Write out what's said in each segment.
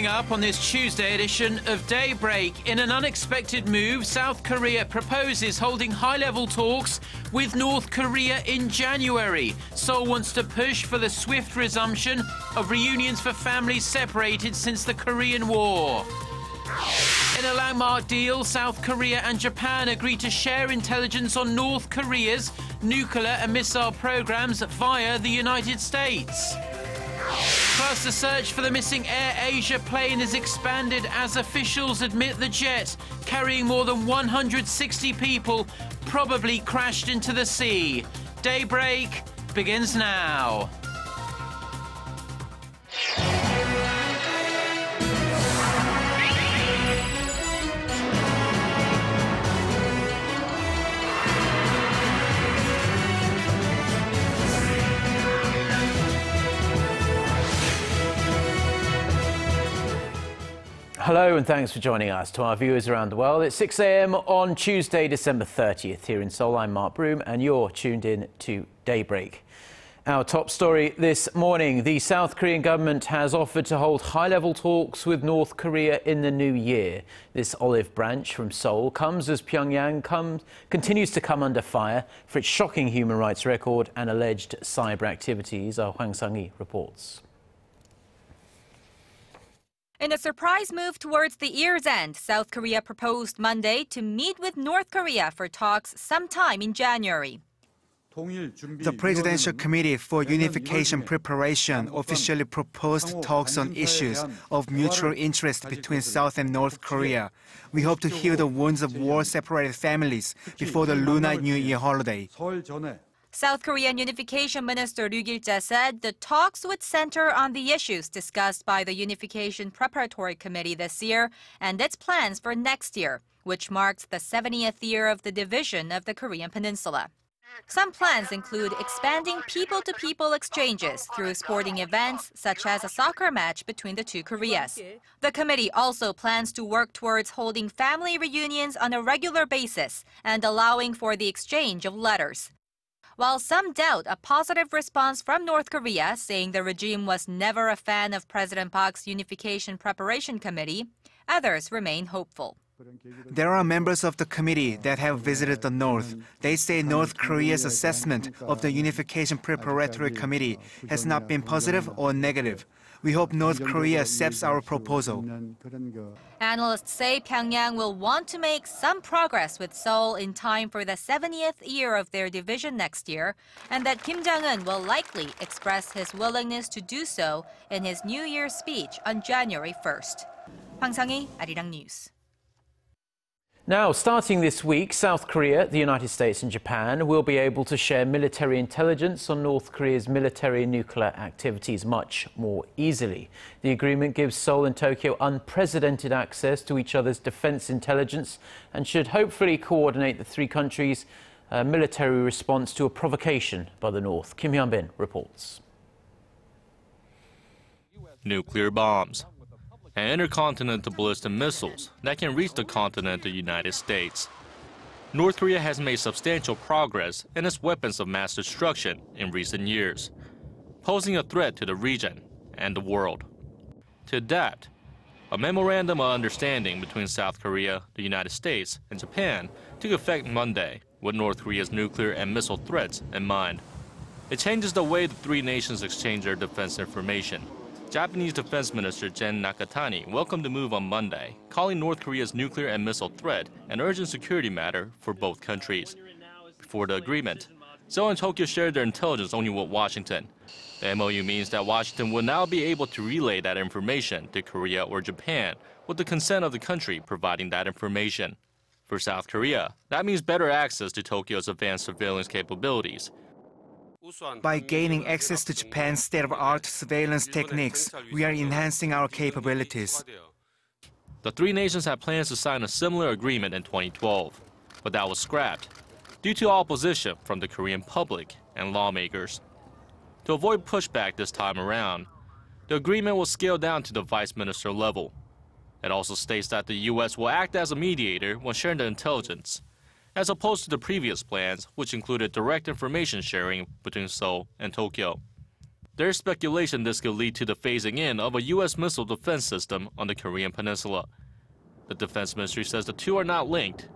coming up on this Tuesday edition of Daybreak. In an unexpected move, South Korea proposes holding high-level talks with North Korea in January. Seoul wants to push for the swift resumption of reunions for families separated since the Korean War. In a landmark deal, South Korea and Japan agree to share intelligence on North Korea's nuclear and missile programs via the United States. Plus, the search for the missing AirAsia plane is expanded as officials admit the jet, carrying more than 160 people, probably crashed into the sea. Daybreak begins now. Hello and thanks for joining us. To our viewers around the world, it's 6 a.m. on Tuesday, December 30th. Here in Seoul, I'm Mark Broome and you're tuned in to Daybreak. Our top story this morning, the South Korean government has offered to hold high-level talks with North Korea in the new year. This olive branch from Seoul comes as Pyongyang continues to come under fire for its shocking human rights record and alleged cyber activities. Our Hwang Sang-hee reports. In a surprise move towards the year's end, South Korea proposed Monday to meet with North Korea for talks sometime in January. The Presidential Committee for Unification Preparation officially proposed talks on issues of mutual interest between South and North Korea. We hope to heal the wounds of war-separated families before the Lunar New Year holiday. South Korean Unification Minister Ryu Gil-jae said the talks would center on the issues discussed by the Unification Preparatory Committee this year and its plans for next year, which marks the 70th year of the division of the Korean Peninsula. Some plans include expanding people-to-people exchanges through sporting events, such as a soccer match between the two Koreas. The committee also plans to work towards holding family reunions on a regular basis and allowing for the exchange of letters. While some doubt a positive response from North Korea, saying the regime was never a fan of President Park's Unification Preparation Committee, others remain hopeful. There are members of the committee that have visited the North. They say North Korea's assessment of the Unification Preparatory Committee has not been positive or negative. We hope North Korea accepts our proposal. Analysts say Pyongyang will want to make some progress with Seoul in time for the 70th year of their division next year, and that Kim Jong-un will likely express his willingness to do so in his New Year's speech on January 1st. Hwang Sang-hee, Arirang News. Now, starting this week, South Korea, the United States and Japan will be able to share military intelligence on North Korea's military and nuclear activities much more easily. The agreement gives Seoul and Tokyo unprecedented access to each other's defense intelligence and should hopefully coordinate the three countries' military response to a provocation by the North. Kim Hyun-bin reports. Nuclear bombs and intercontinental ballistic missiles that can reach the continental United States. North Korea has made substantial progress in its weapons of mass destruction in recent years, posing a threat to the region and the world. To that, a memorandum of understanding between South Korea, the United States, and Japan took effect Monday with North Korea's nuclear and missile threats in mind. It changes the way the three nations exchange their defense information. Japanese Defense Minister Gen Nakatani welcomed the move on Monday, calling North Korea's nuclear and missile threat an urgent security matter for both countries. Before the agreement, Seoul and Tokyo shared their intelligence only with Washington. The MOU means that Washington will now be able to relay that information to Korea or Japan with the consent of the country providing that information. For South Korea, that means better access to Tokyo's advanced surveillance capabilities. By gaining access to Japan's state-of-the-art surveillance techniques, we are enhancing our capabilities. The three nations had plans to sign a similar agreement in 2012, but that was scrapped due to opposition from the Korean public and lawmakers. To avoid pushback this time around, the agreement was scaled down to the vice minister level. It also states that the U.S. will act as a mediator when sharing the intelligence, as opposed to the previous plans, which included direct information sharing between Seoul and Tokyo. There's speculation this could lead to the phasing in of a U.S. missile defense system on the Korean peninsula. The defense ministry says the two are not linked,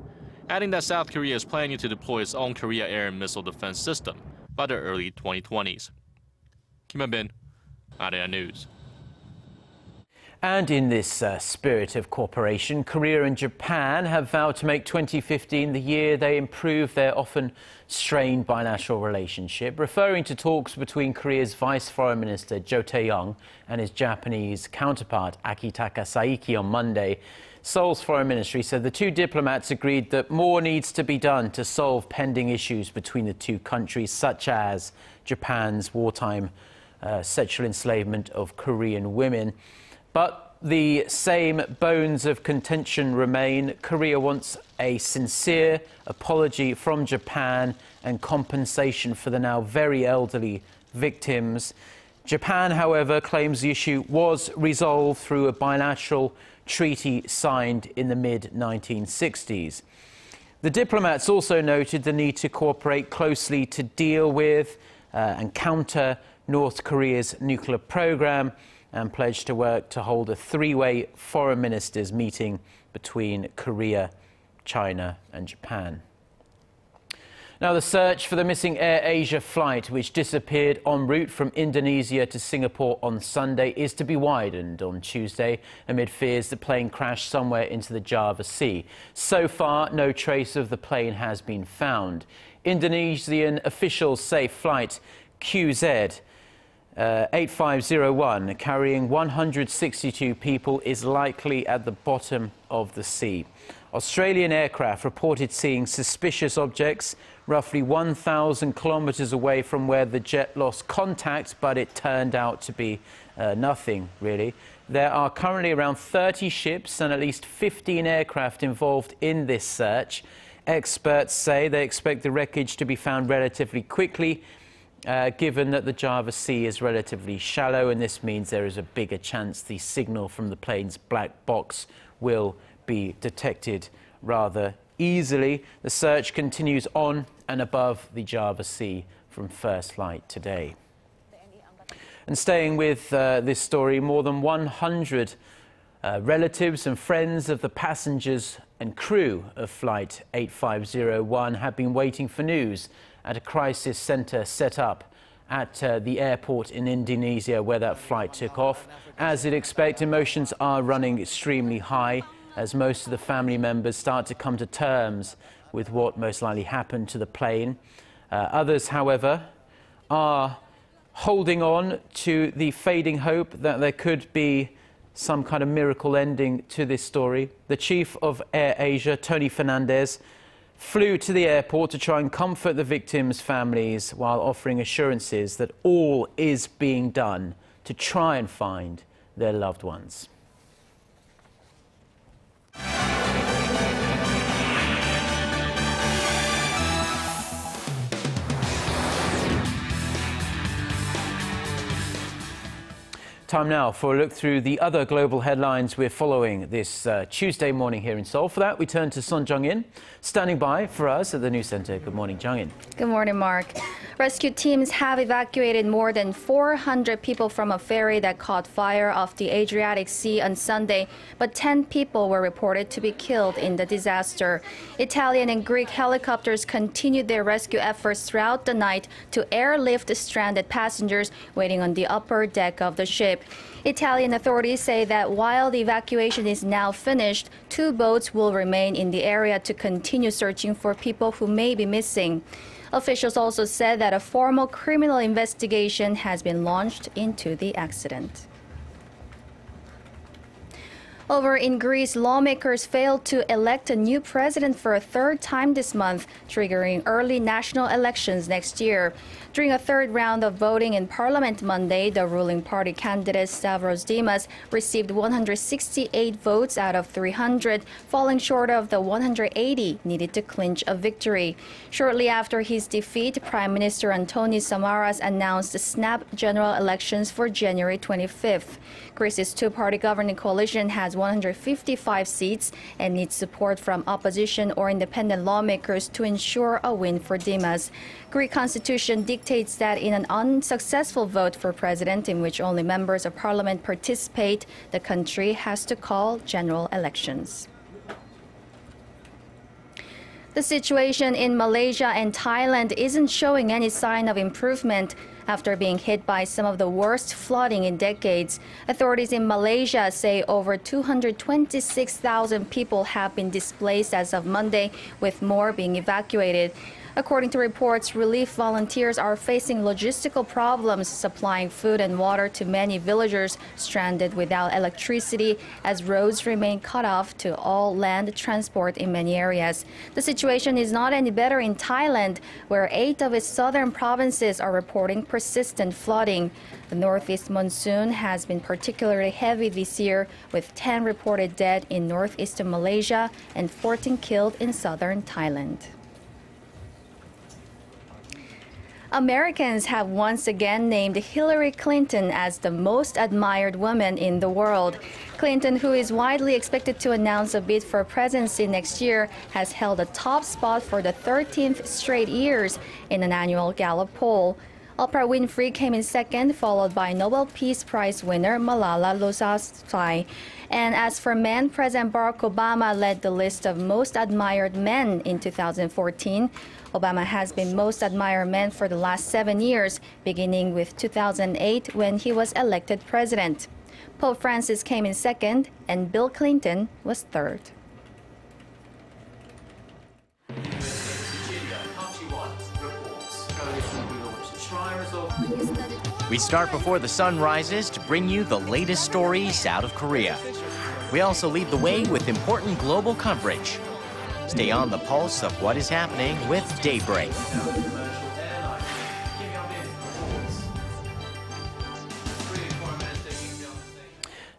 adding that South Korea is planning to deploy its own Korea air and missile defense system by the early 2020s. Kim Hyun-bin, AirAsia News. And in this spirit of cooperation, Korea and Japan have vowed to make 2015 the year they improve their often strained bilateral relationship, referring to talks between Korea's Vice Foreign Minister Jo Tae-young and his Japanese counterpart Akitaka Saiki on Monday. Seoul's foreign ministry said the two diplomats agreed that more needs to be done to solve pending issues between the two countries, such as Japan's wartime sexual enslavement of Korean women. But the same bones of contention remain. Korea wants a sincere apology from Japan and compensation for the now very elderly victims. Japan, however, claims the issue was resolved through a bilateral treaty signed in the mid-1960s. The diplomats also noted the need to cooperate closely to deal with and counter North Korea's nuclear program, and pledged to work to hold a three-way foreign ministers meeting between Korea, China and Japan. Now, the search for the missing AirAsia flight, which disappeared en route from Indonesia to Singapore on Sunday, is to be widened on Tuesday amid fears the plane crashed somewhere into the Java Sea. So far, no trace of the plane has been found. Indonesian officials say flight QZ 8501, carrying 162 people, is likely at the bottom of the sea. Australian aircraft reported seeing suspicious objects roughly 1,000 kilometres away from where the jet lost contact, but it turned out to be nothing, really. There are currently around 30 ships and at least 15 aircraft involved in this search. Experts say they expect the wreckage to be found relatively quickly, given that the Java Sea is relatively shallow, and this means there is a bigger chance the signal from the plane's black box will be detected rather easily. The search continues on and above the Java Sea from first light today. And staying with this story, more than 100 relatives and friends of the passengers and crew of Flight 8501 have been waiting for news at a crisis centre set up at the airport in Indonesia where that flight took off. As you'd expect, emotions are running extremely high as most of the family members start to come to terms with what most likely happened to the plane. Others, however, are holding on to the fading hope that there could be some kind of miracle ending to this story. The chief of AirAsia, Tony Fernandez, flew to the airport to try and comfort the victims' families while offering assurances that all is being done to try and find their loved ones. Time now for a look through the other global headlines we're following this Tuesday morning here in Seoul. For that, we turn to Son Jung-in, standing by for us at the News Center. Good morning, Jung-in. Good morning, Mark. Rescue teams have evacuated more than 400 people from a ferry that caught fire off the Adriatic Sea on Sunday, but 10 people were reported to be killed in the disaster. Italian and Greek helicopters continued their rescue efforts throughout the night to airlift stranded passengers waiting on the upper deck of the ship. Italian authorities say that while the evacuation is now finished, 2 boats will remain in the area to continue searching for people who may be missing. Officials also said that a formal criminal investigation has been launched into the accident. Over in Greece, lawmakers failed to elect a new president for a 3rd time this month, triggering early national elections next year. During a 3rd round of voting in Parliament Monday, the ruling party candidate Stavros Dimas received 168 votes out of 300, falling short of the 180 needed to clinch a victory. Shortly after his defeat, Prime Minister Antonis Samaras announced snap general elections for January 25th. Greece's 2-party governing coalition has has 155 seats and needs support from opposition or independent lawmakers to ensure a win for Dimas. Greek constitution dictates that in an unsuccessful vote for president in which only members of parliament participate, the country has to call general elections. The situation in Malaysia and Thailand isn't showing any sign of improvement after being hit by some of the worst flooding in decades. Authorities in Malaysia say over 226,000 people have been displaced as of Monday, with more being evacuated. According to reports, relief volunteers are facing logistical problems supplying food and water to many villagers stranded without electricity as roads remain cut off to all land transport in many areas. The situation is not any better in Thailand, where 8 of its southern provinces are reporting persistent flooding. The northeast monsoon has been particularly heavy this year, with 10 reported dead in northeastern Malaysia and 14 killed in southern Thailand. Americans have once again named Hillary Clinton as the most admired woman in the world. Clinton, who is widely expected to announce a bid for presidency next year, has held a top spot for the 13th straight years in an annual Gallup poll. Oprah Winfrey came in second, followed by Nobel Peace Prize winner Malala Yousafzai. And as for men, President Barack Obama led the list of most admired men in 2014. Obama has been most admired man for the last 7 years, beginning with 2008 when he was elected president. Pope Francis came in second, and Bill Clinton was third. We start before the sun rises to bring you the latest stories out of Korea. We also lead the way with important global coverage. Stay on the pulse of what is happening with Daybreak.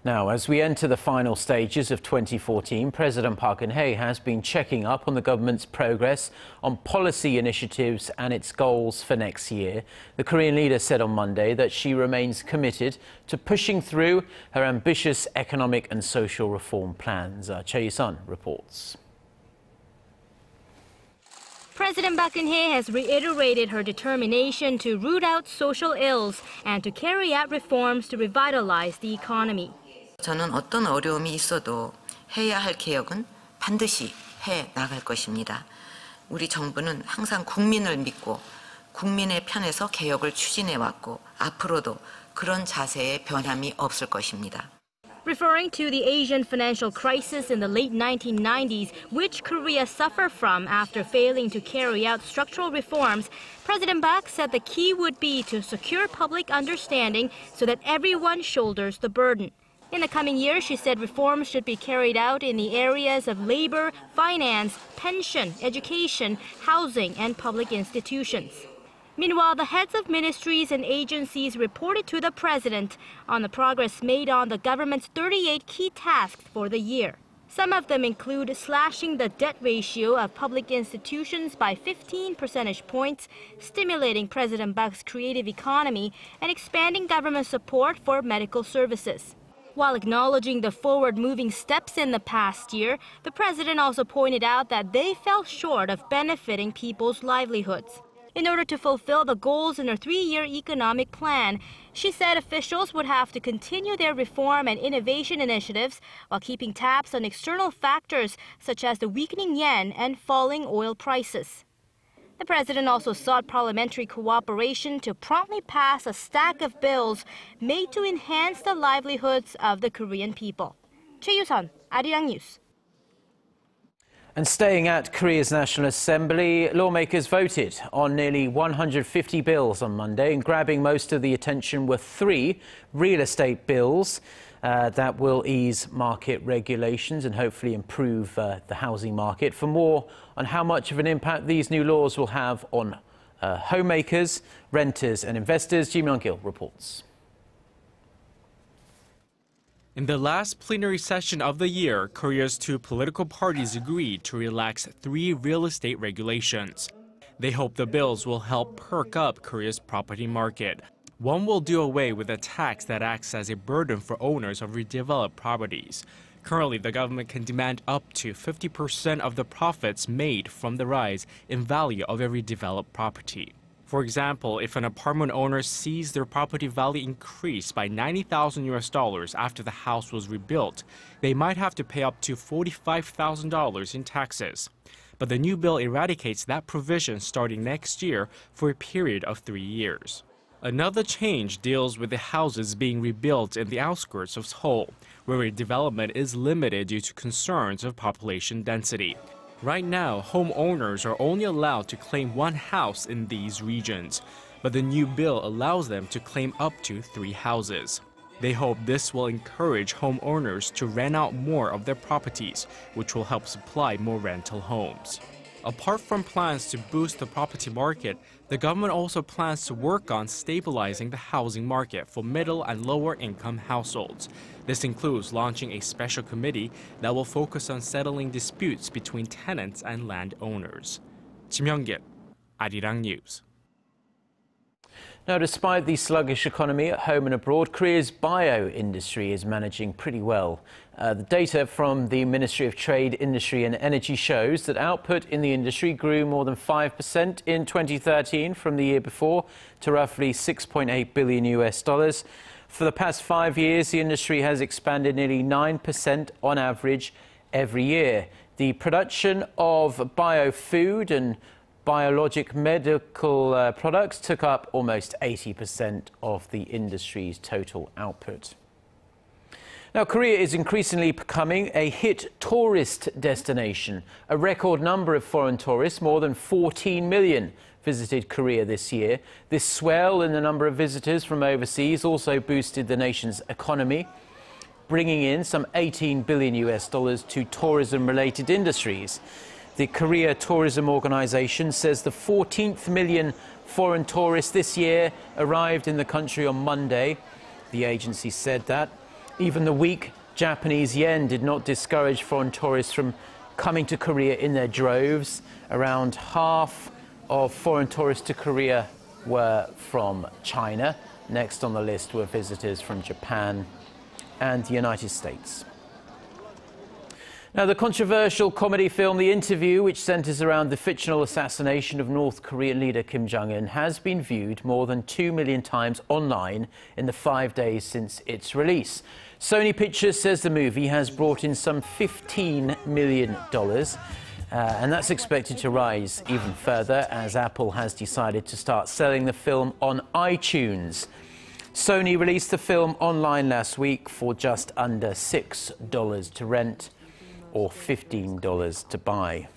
Now, as we enter the final stages of 2014, President Park Geun-hye has been checking up on the government's progress on policy initiatives and its goals for next year. The Korean leader said on Monday that she remains committed to pushing through her ambitious economic and social reform plans. Choi Yi-sun reports. President Park Geun-hye has reiterated her determination to root out social ills and to carry out reforms to revitalize the economy. 저는 어떤 어려움이 있어도 해야 할 개혁은 반드시 해 나갈 것입니다. 우리 정부는 항상 국민을 믿고 국민의 편에서 개혁을 추진해 왔고 앞으로도 그런 자세의 변함이 없을 것입니다. Referring to the Asian financial crisis in the late 1990s, which Korea suffered from after failing to carry out structural reforms, President Park said the key would be to secure public understanding so that everyone shoulders the burden. In the coming years, she said reforms should be carried out in the areas of labor, finance, pension, education, housing, and public institutions. Meanwhile, the heads of ministries and agencies reported to the president on the progress made on the government's 38 key tasks for the year. Some of them include slashing the debt ratio of public institutions by 15 percentage points, stimulating President Park's creative economy, and expanding government support for medical services. While acknowledging the forward-moving steps in the past year, the president also pointed out that they fell short of benefiting people's livelihoods. In order to fulfill the goals in her 3-year economic plan, she said officials would have to continue their reform and innovation initiatives while keeping tabs on external factors such as the weakening yen and falling oil prices. The president also sought parliamentary cooperation to promptly pass a stack of bills made to enhance the livelihoods of the Korean people. Choi Yu-sun, Arirang News. And staying at Korea's National Assembly, lawmakers voted on nearly 150 bills on Monday, and grabbing most of the attention were 3 real estate bills that will ease market regulations and hopefully improve the housing market. For more on how much of an impact these new laws will have on homemakers, renters and investors, Ji Myung-gil reports. In the last plenary session of the year, Korea's 2 political parties agreed to relax 3 real estate regulations. They hope the bills will help perk up Korea's property market. One will do away with a tax that acts as a burden for owners of redeveloped properties. Currently, the government can demand up to 50% of the profits made from the rise in value of every developed property. For example, if an apartment owner sees their property value increase by $90,000 after the house was rebuilt, they might have to pay up to $45,000 in taxes. But the new bill eradicates that provision starting next year for a period of 3 years. Another change deals with the houses being rebuilt in the outskirts of Seoul, where development is limited due to concerns of population density. Right now, homeowners are only allowed to claim one house in these regions, but the new bill allows them to claim up to 3 houses. They hope this will encourage homeowners to rent out more of their properties, which will help supply more rental homes. Apart from plans to boost the property market, the government also plans to work on stabilizing the housing market for middle and lower income households. This includes launching a special committee that will focus on settling disputes between tenants and landowners. Kim Hyung-kit, Arirang News. Now, despite the sluggish economy at home and abroad, Korea's bio industry is managing pretty well. The data from the Ministry of Trade, Industry and Energy shows that output in the industry grew more than 5% in 2013 from the year before to roughly $6.8 billion. For the past 5 years, the industry has expanded nearly 9% on average every year. The production of biofood and biologic medical products took up almost 80% of the industry's total output. Now, Korea is increasingly becoming a hit tourist destination. A record number of foreign tourists, more than 14 million, visited Korea this year. This swell in the number of visitors from overseas also boosted the nation's economy, bringing in some $18 billion to tourism-related industries. The Korea Tourism Organization says the 14th million foreign tourists this year arrived in the country on Monday. The agency said that. Even the weak Japanese yen did not discourage foreign tourists from coming to Korea in their droves. Around half of foreign tourists to Korea were from China. Next on the list were visitors from Japan and the United States. Now, the controversial comedy film The Interview, which centres around the fictional assassination of North Korean leader Kim Jong-un, has been viewed more than 2 million times online in the 5 days since its release. Sony Pictures says the movie has brought in some $15 million, and that's expected to rise even further as Apple has decided to start selling the film on iTunes. Sony released the film online last week for just under $6 to rent, or $15 to buy.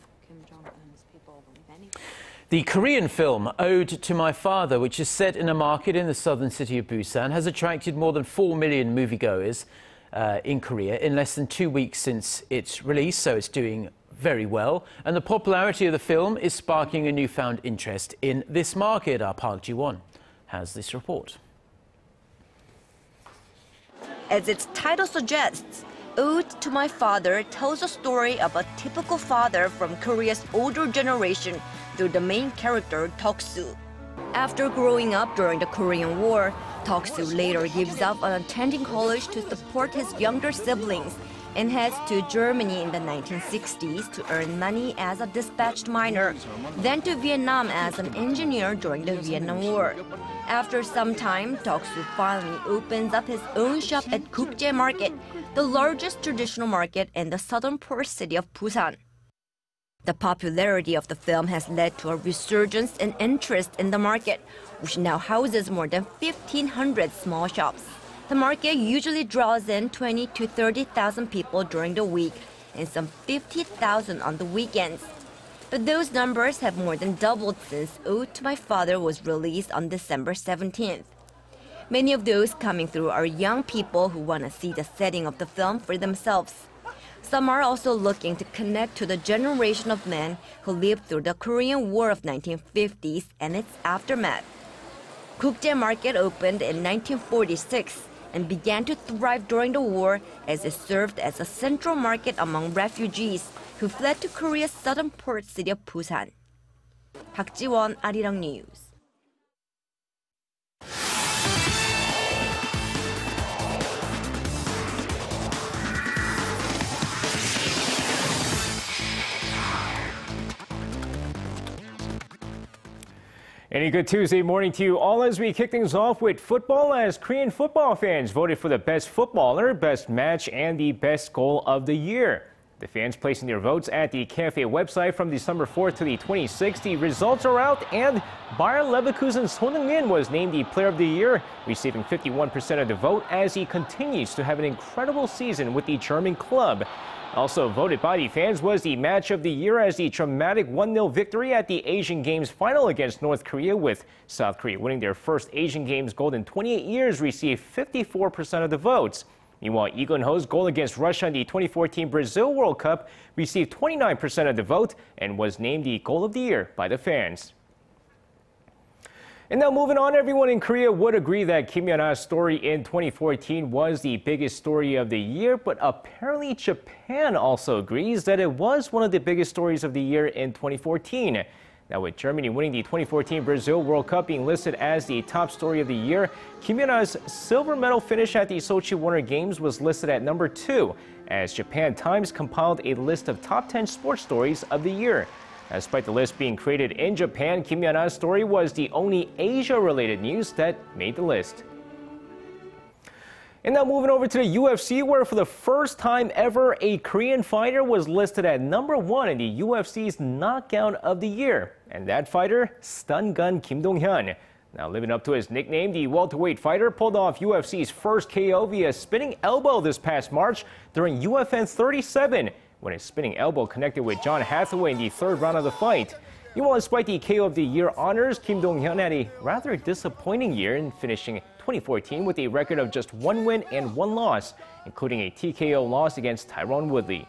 The Korean film Ode to My Father, which is set in a market in the southern city of Busan, has attracted more than 4 million moviegoers in Korea in less than 2 weeks since its release, so it's doing very well. And the popularity of the film is sparking a newfound interest in this market. Our Park Ji-won has this report. As its title suggests, Ode to My Father tells a story of a typical father from Korea's older generation through the main character, Deok-soo. After growing up during the Korean War, Deok-soo later gives up on attending college to support his younger siblings and heads to Germany in the 1960s to earn money as a dispatched miner, then to Vietnam as an engineer during the Vietnam War. After some time, Deok-soo finally opens up his own shop at Gukjae Market, the largest traditional market in the southern port city of Busan. The popularity of the film has led to a resurgence in interest in the market, which now houses more than 1,500 small shops. The market usually draws in 20,000 to 30,000 people during the week and some 50,000 on the weekends. But those numbers have more than doubled since Ode to My Father was released on December 17th. Many of those coming through are young people who want to see the setting of the film for themselves. Some are also looking to connect to the generation of men who lived through the Korean War of 1950s and its aftermath. Gukjae Market opened in 1946 and began to thrive during the war as it served as a central market among refugees who fled to Korea's southern port city of Busan. Park Ji-won, Arirang News. And a good Tuesday morning to you all as we kick things off with football, as Korean football fans voted for the best footballer, best match, and the best goal of the year. The fans placing their votes at the KFA website from December 4th to the 26th. The results are out, and Bayer Leverkusen's Son Heung-min was named the Player of the Year, receiving 51% of the vote as he continues to have an incredible season with the German club. Also voted by the fans was the match of the year as the dramatic 1-0 victory at the Asian Games final against North Korea, with South Korea winning their first Asian Games gold in 28 years, received 54% of the votes. Meanwhile, Lee Gun-ho's goal against Russia in the 2014 Brazil World Cup received 29% of the vote and was named the goal of the year by the fans. And now moving on, everyone in Korea would agree that Kim Yeon-a's story in 2014 was the biggest story of the year, but apparently Japan also agrees that it was one of the biggest stories of the year in 2014. Now, with Germany winning the 2014 Brazil World Cup being listed as the top story of the year, Kim Yeon-a's silver medal finish at the Sochi Winter Games was listed at number 2, as Japan Times compiled a list of top 10 sports stories of the year. Despite the list being created in Japan, Kim Yeon-a's story was the only Asia-related news that made the list. And now moving over to the UFC, where for the first time ever, a Korean fighter was listed at number 1 in the UFC's Knockout of the Year. And that fighter, Stun Gun Kim Donghyun. Now living up to his nickname, the welterweight fighter pulled off UFC's first KO via spinning elbow this past March during UFN 37, when his spinning elbow connected with John Hathaway in the third round of the fight. Meanwhile, despite the KO of the Year honors, Kim Donghyun had a rather disappointing year in finishing 2014 with a record of just 1 win and 1 loss, including a TKO loss against Tyron Woodley.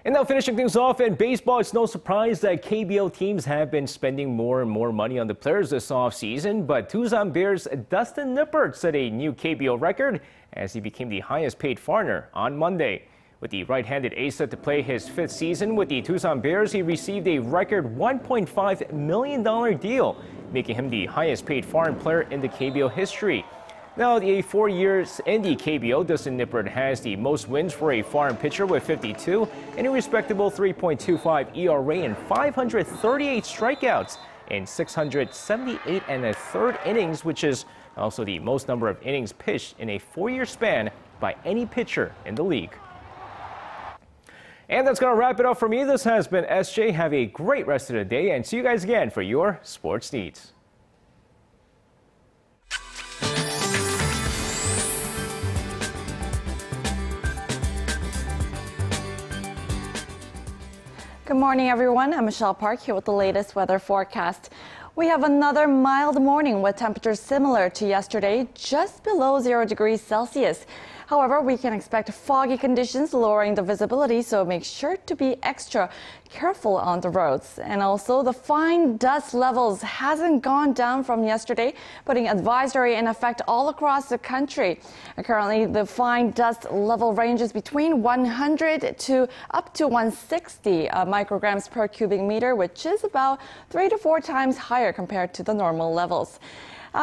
And now finishing things off in baseball, it's no surprise that KBO teams have been spending more and more money on the players this offseason, but Tucson Bears' Dustin Nippert set a new KBO record as he became the highest paid foreigner on Monday. With the right-handed ace set to play his 5th season with the Tucson Bears, he received a record $1.5 million deal, making him the highest paid foreign player in the KBO history. Now, the 4 years in the KBO, Dustin Nippert has the most wins for a foreign pitcher with 52, and a respectable 3.25 ERA and 538 strikeouts in 678 1/3 innings, which is also the most number of innings pitched in a 4-year span by any pitcher in the league. And that's going to wrap it up for me. This has been SJ. Have a great rest of the day, and see you guys again for your sports needs. Good morning, everyone. I'm Michelle Park here with the latest weather forecast. We have another mild morning with temperatures similar to yesterday, just below 0 degrees Celsius. However, we can expect foggy conditions lowering the visibility, so make sure to be extra careful on the roads. And also, the fine dust levels hasn't gone down from yesterday, putting advisory in effect all across the country. And currently, the fine dust level ranges between 100 to up to 160 micrograms per cubic meter, which is about 3 to 4 times higher compared to the normal levels.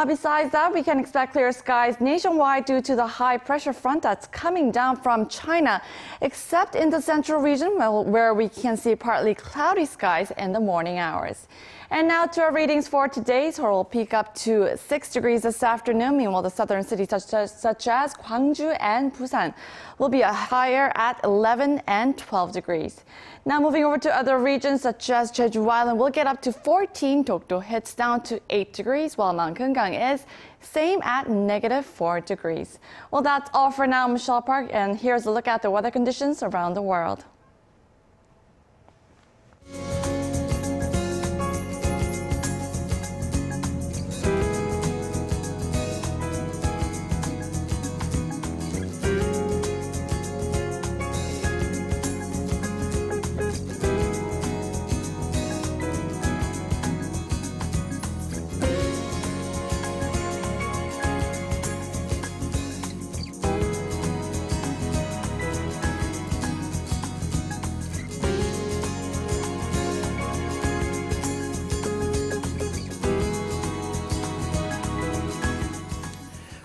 Besides that, we can expect clear skies nationwide due to the high pressure front that's coming down from China, except in the central region where we can see partly cloudy skies in the morning hours. And now to our readings for today. Seoul will peak up to 6 degrees this afternoon. Meanwhile, the southern cities such as Gwangju and Busan will be higher at 11 and 12 degrees. Now moving over to other regions such as Jeju Island, we'll get up to 14. Dokdo hits down to 8 degrees, while Mount Keungang is same at -4 degrees. Well, that's all for now. Michelle Park, and here's a look at the weather conditions around the world.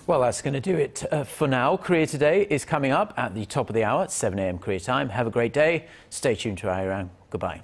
Well, that's going to do it for now. Korea Today is coming up at the top of the hour at 7 a.m. Korea time. Have a great day. Stay tuned to Arirang. Goodbye.